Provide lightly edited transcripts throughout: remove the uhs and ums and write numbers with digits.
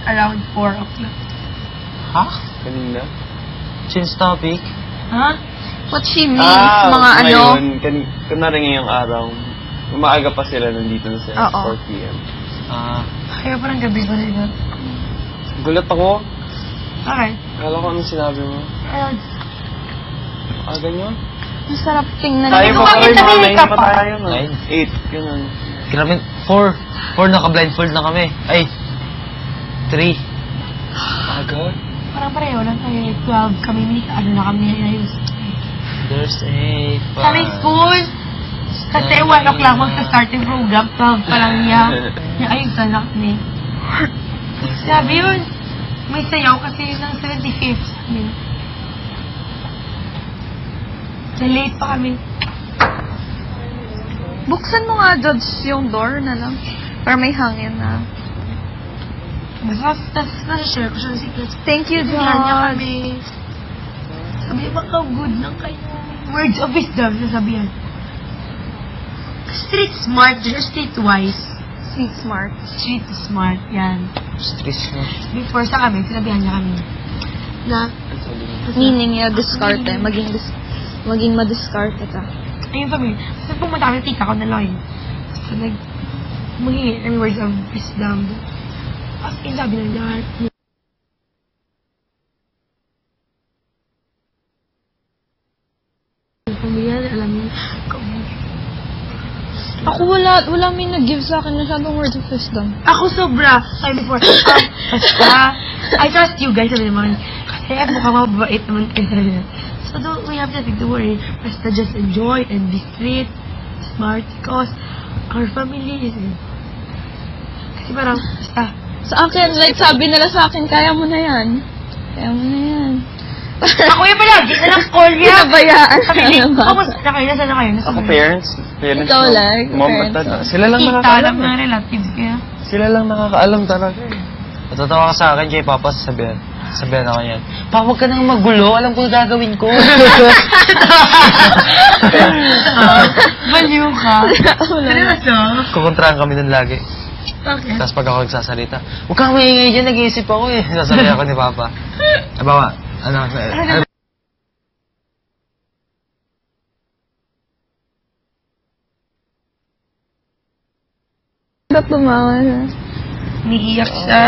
around 4 o'clock. Ha? Kanina? Change topic? Ha? What she means, mga ano. Ngayon, kunwari ngayong araw, umaaga pa sila nandito na sila, 4 p.m. Kaya parang gabi pa nila. Gulat ako. Okay. Akala ko anong sinabi mo. Ayun. Aga nyo? Masarap tingnan. Tayo pa Bakit rin, mga nahihik 9 ka pa pa? tayo, no? 8, ganun. Grabe, 4 naka-blindfold na kami. Ay, 3. Aga? Parang pareho lang tayo. 12 kami. Ano na kami ayos. There's 8 pa. Sa school. Kasi 1 o'clock magsa-start yung program. 12 pa lang niya. Ayos na kami. Sabi yun. May sayaw kasi ng 75th. Na-late pa kami. Buksan mo nga, Judge, yung door na lang. Para may hangin na. Tapos nasa-share ko siya ng secrets. Thank you, Niya Judge. kami. Sabi niya, baka good ng kayo. Words of wisdom, sasabihan. Street smart, street wise. Street smart. Street smart, yan. Street mo. Before sa kami, sinabihan niya kami. Na, Meaning niya, diskarte. Maging madiskarte ka. ayun kami. So, pumunta kami, tita ko na Lloyd. So, manghingi kami words of wisdom. As in, sabi ng lahat. Pamilya, alam niyo, Ako wala may nag-give sa akin masyadong words of wisdom. ako sobra. Sabi before, basta, I trust you guys, sabi naman. Kasi mukhang mababait naman kayo. So, we have nothing to worry. Basta just enjoy and be street, smart, because our family is kasi parang, basta. Sa akin, like sabi nila sa akin, kaya mo na yan. Kaya mo na yan. Ako yung palagi na lang call niya. Pinabayaan Sabi, ka naman. kamusta na kayo? Nasaan na kayo? Ako, parents. Ikaw mo. lang, Mom parents. at dad. Sila lang Tita nakakaalam. lang ng relatives kaya. Sila lang nakakaalam talaga. Natatawa ka sa akin, kay Papa, sabihan ako yan. Pa, huwag ka nang magulo. Alam ko gagawin ko. Baliw ka. Seryoso? Kukontrahan kami nun lagi. Okay. Tapos pag ako nagsasalita, huwag kang maingay dyan, nag-iisip ako eh. Sasabi ako ni Papa. Bawa, ano, Tumawa na. Niiyak siya.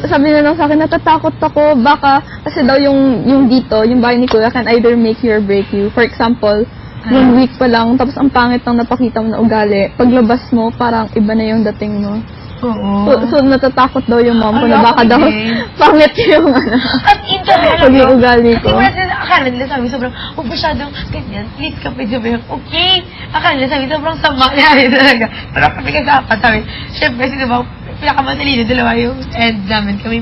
Sabi na lang sa akin, natatakot ako, baka, kasi daw yung dito, yung bahay ni Kuya can either make you or break you. For example, 1 week pa lang, tapos ang pangit ng napakita mo na ugali, paglabas mo, parang iba na yung dating mo. Oo. So natatakot daw yung mom ko na Ala, baka daw okay. pangit yung ano, At internet, pag yung ugali ko. Akala nila sabi sobrang, huwag masyadong ganyan, please ka pwede ba yung okay. Akala nila sabi sobrang sama niya talaga. Parang kami kagapat sabi, syempre sino ba, pinakamatalino, dalawa yung end namin kami.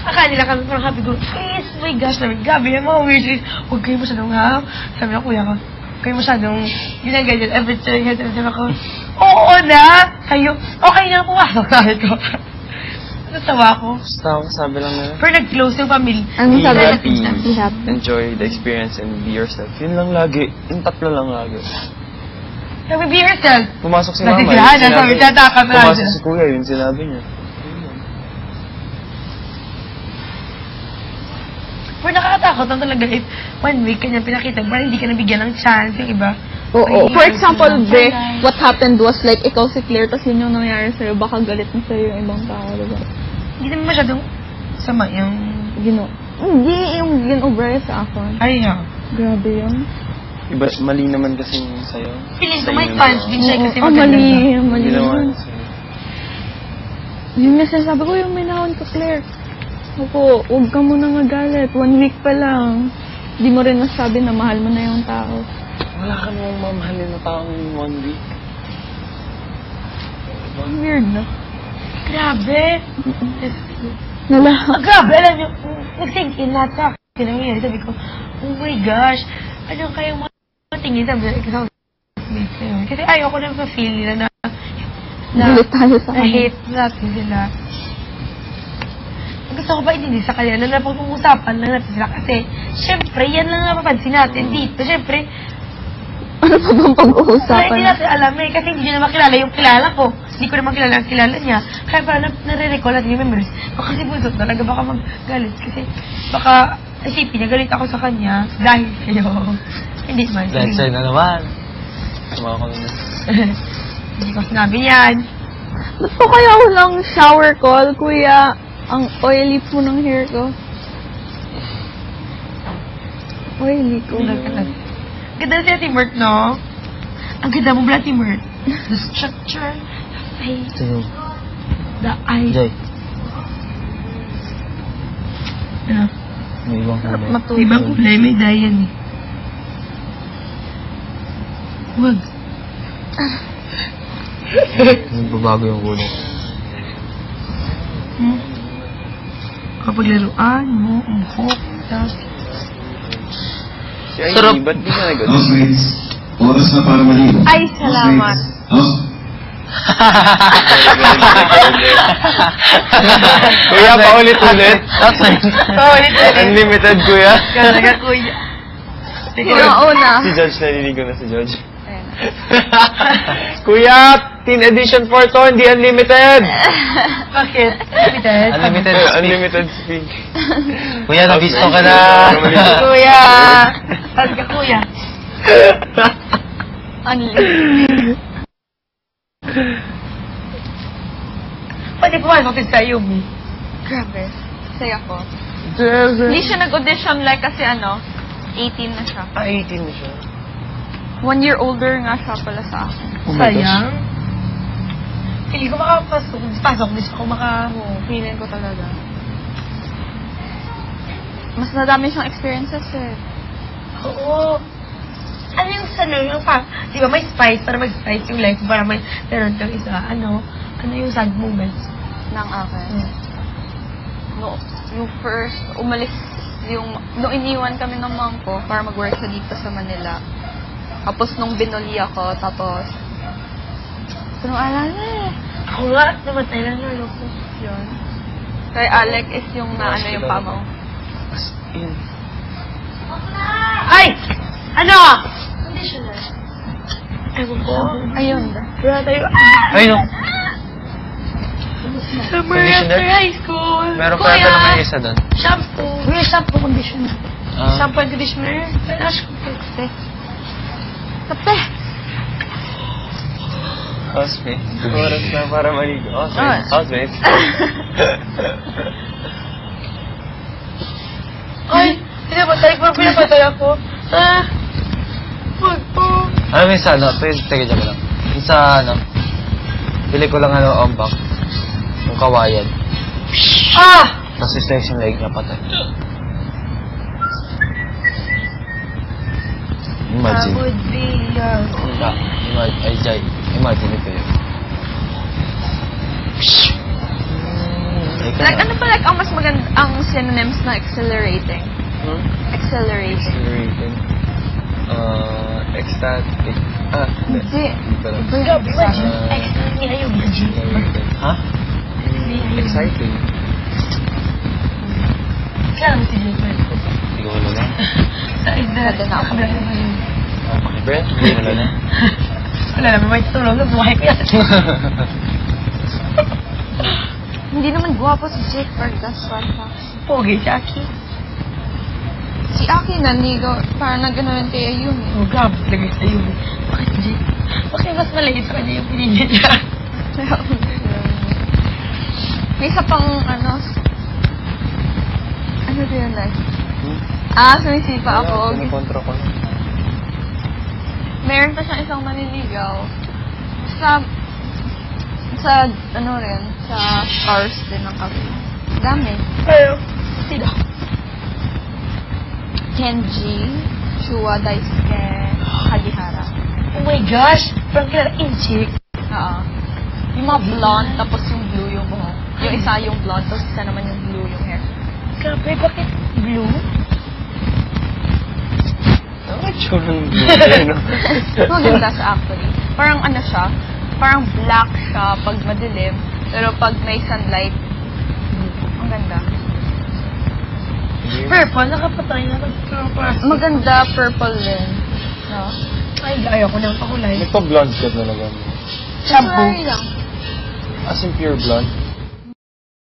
Akala nila kami parang happy go, please, my gosh, namin, gabi yung mga wishes, huwag kayo masyadong ha. Sabi ng kuya ko, kayo masyadong ginaganyan, every time sabi ko, oo na, kayo, okay na pumasok sabi ko. Natawa ko. Basta ako, sabi lang nila. Pero nag-close yung family. Ang Be sabi, happy. be happy. Enjoy the experience and be yourself. Yun lang lagi. Yung tatlo lang lagi. Sabi, be yourself. Pumasok si Dati mama. si yun Hana, sinabi. sabi, tataka na Pumasok siya. si kuya, yun sinabi niya. Pero nakakatakot lang talaga if 1 week kanya pinakita, parang hindi ka nabigyan ng chance yung iba. Oo. For example, Be, what happened was like, ikaw si Claire, tapos yun yung nangyari sa'yo, baka galit na sa'yo yung ibang tao, diba? Hindi naman masyadong sama yung... Hindi, yung gin-over sa akin. Ay, ha. Grabe yun. Iba, mali naman kasi yung sa'yo. Feeling ko Sa may inyo fans na- din siya kasi mali maganda siya. mali Hindi naman yun. sa'yo. Yung message sabi ko, yung may nahon ka, Claire. Opo, huwag ka muna magalit. 1 week pa lang. Di mo rin masabi na mahal mo na yung tao. Wala ka namang mamahalin na taong 1 week. Weird, no? Grabe. Grabe, alam niyo, nag-think in lahat sa akin. Nangyayari, sabi ko, oh my gosh, ano kayong mga tingin sabi ko sa mates na yun. Kasi ayoko na ma-feel nila na Gulit tayo sa hate natin sila. Gusto ko pa intindi sa kanila na napag-uusapan lang natin sila kasi syempre yan lang napapansin natin dito. Syempre, Ano pa bang Kaya pag-uusapan? hindi natin alam eh, kasi hindi niya naman kilala yung kilala ko. Hindi ko naman kilala ang kilala niya. Kaya parang nare-recall natin yung memories. Baka kasi buntot talaga, baka magalit. Kasi baka isipin niya, galit ako sa kanya dahil kayo. Hindi man. Dahil sa'yo na naman. Sumaka ko na. Hindi ko sinabi yan. Ba't po kaya walang shower call, kuya? Ang oily po ng hair ko. Oily ko. Ganda si Ate Mert, no? Ang ganda mo, Ate Mert. The structure, the face, Sino? the eyes. Joy. Ano? May ibang kulay. Matulog. Ibang kulay, may dye yan eh. Huwag. Nagbabago yung kulay. Kapag laruan mo, buhok, tapos... Si Sarap. Ivy, ba't di ka nag-audition? Housemates, oras na para maligo. Ay, salamat. Kuya, paulit-ulit. That's it. Paulit-ulit. Unlimited, kuya. Talaga, kuya. Una-una. Si George, naliligo na si George. Kuya, teen edition 4 to, hindi unlimited. Bakit? Limited? Unlimited Ay, speak. unlimited speak. Kuya, nabisto ka na. Kuya! Saan ka, kuya? Unlimited. Pwede pumasok din sa Yumi. Grabe. Saya ko. Hindi siya nag-audition like kasi 18 na siya. 18 na siya. 1 year older nga siya pala sa akin. Oh my gosh. Sayang. Hindi ko makapasok. Pasok, gusto ko Feeling ko talaga. Mas nadami siyang experiences eh. Oo. Ano yung yung di ba may spice, para mag-spice yung life, para may meron kang isa, ano yung sad moments? Ng akin. No, yung first, umalis nung iniwan kami ng mom ko para mag-work sa dito sa Manila. Tapos nung binuli ako, tapos nung alala eh. Ako nga, namatay lang lalo ko. Yun. Kay Alec is yung yung pama ko. As in. Ay! Ano? Conditioner. Ewan ko. Ayun. Wala tayo. Ay, no. Summer Conditioner? after high school. Meron pa ata naman yung isa doon. Shampoo. Kuya, shampoo, conditioner. Ah. Shampoo and conditioner. Kaya shampoo. Kape! Housemate. Oras na para maligo. Ah. Housemate. Ay! Pinapatay ko. Pinapatay ako. Wag po. Ano yung sa teka dyan lang. Yung sa pili ko lang ombak. Yung kawayan. Tapos slice yung leg niya patay. Imagine. Would be Imagine ito yun. Like, ano pa ang mas maganda, ang synonyms na exhilarating? Exhilarating. Accelerated. Ecstatic. Hindi. Pala. Iba yung Grabe, exciting. imagine. Ayaw ba, G? Ha? Exciting. Kailan mo si Jennifer? Hindi ko wala na. Sa isda. Wala na ako. Wala na yun. Brent, hindi wala na. Wala naman, may tutulog na buhay ko yan. Hindi naman guwapo si Jake Vargas. Pogi, Jackie. Si Aki nanligo, parang nag-ano rin kay Ayun eh. Oh, grabe talaga sa'yo. Bakit, G? Bakit mas maliit sa kanya yung pinili niya? May isa pang ano din eh. Sumisipa ako. Kinikontra ko. Meron pa siyang isang maniligaw. Sa ano rin, sa cars din ng kami. Dami. Pero, sino? Kenji, Shua Daisuke, Hagihara. Oh my gosh! Parang kilala Inchik. Oo. Yung mga blonde, tapos yung blue yung buhok. Yung isa yung blonde, tapos isa naman yung blue yung hair. Grabe, bakit blue? Churang blue. Maganda siya actually. Parang ano siya, parang black siya pag madilim, pero pag may sunlight, ang ganda. Purple, nakapatay na. Maganda purple din. No? Ay, ayaw ko ng pakulay. Ito blonde ka talaga. Shampoo. lang. As in pure blonde.